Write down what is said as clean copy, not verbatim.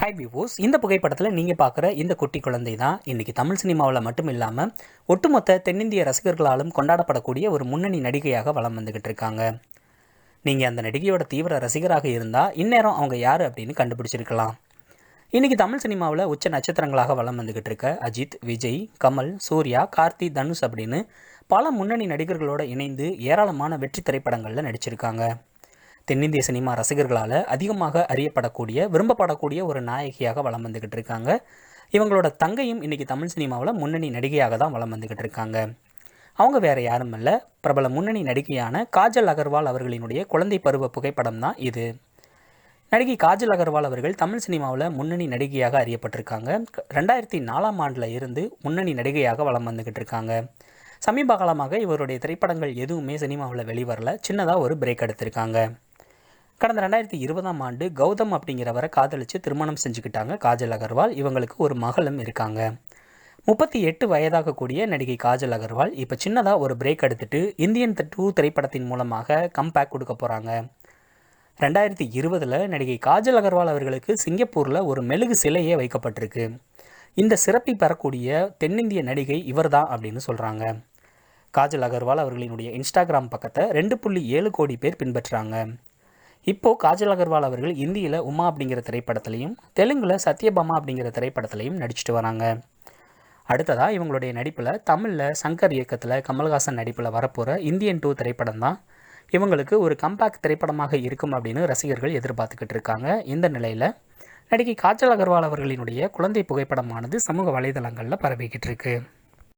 Hi விவோஸ், இந்த புகைப்படத்தில் நீங்கள் பார்க்குற இந்த குட்டி குழந்தை தான் இன்றைக்கி தமிழ் சினிமாவில் மட்டும் இல்லாமல் ஒட்டுமொத்த தென்னிந்திய ரசிகர்களாலும் கொண்டாடப்படக்கூடிய ஒரு முன்னணி நடிகையாக வலம் வந்துக்கிட்டு இருக்காங்க. நீங்கள் அந்த நடிகையோட தீவிர ரசிகராக இருந்தால் இந்நேரம் அவங்க யார் அப்படின்னு கண்டுபிடிச்சிருக்கலாம். இன்றைக்கி தமிழ் சினிமாவில் உச்ச நட்சத்திரங்களாக வலம் வந்துக்கிட்டு இருக்க அஜித், விஜய், கமல், சூர்யா, கார்த்தி, தனுஷ் அப்படின்னு பல முன்னணி நடிகர்களோடு இணைந்து ஏராளமான வெற்றி திரைப்படங்களில் நடிச்சிருக்காங்க. தென்னிந்திய சினிமா ரசிகர்களால் அதிகமாக அறியப்படக்கூடிய, விரும்பப்படக்கூடிய ஒரு நாயகியாக வலம் வந்துக்கிட்டு இருக்காங்க. இவங்களோட தங்கையும் இன்றைக்கி தமிழ் சினிமாவில் முன்னணி நடிகையாக தான் வலம் வந்துக்கிட்டு இருக்காங்க. அவங்க வேறு யாரும் இல்லை, பிரபல முன்னணி நடிகையான காஜல் அகர்வால் அவர்களினுடைய குழந்தை பருவ புகைப்படம் தான் இது. நடிகை காஜல் அகர்வால் அவர்கள் தமிழ் சினிமாவில் முன்னணி நடிகையாக அறியப்பட்டிருக்காங்க. 2004ஆம் ஆண்டில் இருந்து முன்னணி நடிகையாக வலம் வந்துக்கிட்டு இருக்காங்க. சமீப காலமாக இவருடைய திரைப்படங்கள் எதுவுமே சினிமாவில் வெளிவரல, சின்னதாக ஒரு பிரேக் எடுத்திருக்காங்க. கடந்த 2020ஆம் ஆண்டு கௌதம் அப்படிங்கிறவரை காதலித்து திருமணம் செஞ்சுக்கிட்டாங்க காஜல் அகர்வால். இவங்களுக்கு ஒரு மகளும் இருக்காங்க. 38 வயதாகக்கூடிய நடிகை காஜல் அகர்வால் இப்போ சின்னதாக ஒரு பிரேக் எடுத்துட்டு இந்தியன் 2 திரைப்படத்தின் மூலமாக கம்பேக் கொடுக்க போகிறாங்க. 2020 நடிகை காஜல் அகர்வால் அவர்களுக்கு சிங்கப்பூரில் ஒரு மெழுகு சிலையே வைக்கப்பட்டிருக்கு. இந்த சிறப்பை பெறக்கூடிய தென்னிந்திய நடிகை இவர் தான் அப்படின்னு சொல்கிறாங்க. காஜல் அகர்வால் அவர்களினுடைய இன்ஸ்டாகிராம் பக்கத்தை 2.7 கோடி பேர் பின்பற்றுறாங்க. இப்போது காஜல் அகர்வால் அவர்கள் இந்தியில் உமா அப்படிங்கிற திரைப்படத்துலையும் தெலுங்கில் சத்யபாமா அப்படிங்கிற திரைப்படத்துலையும் நடிச்சிட்டு வராங்க. அடுத்ததாக இவங்களுடைய நடிப்பில் தமிழில் சங்கர் இயக்கத்தில் கமல்ஹாசன் நடிப்பில் வரப்போகிற இந்தியன் 2 திரைப்படம் தான் இவங்களுக்கு ஒரு கம்பேக் திரைப்படமாக இருக்கும் அப்படின்னு ரசிகர்கள் எதிர்பார்த்துக்கிட்டு இருக்காங்க. இந்த நிலையில் நடிகை காஜல் அகர்வால் அவர்களினுடைய குழந்தை புகைப்படமானது சமூக வலைதளங்களில் பரவிக்கிட்டு இருக்கு.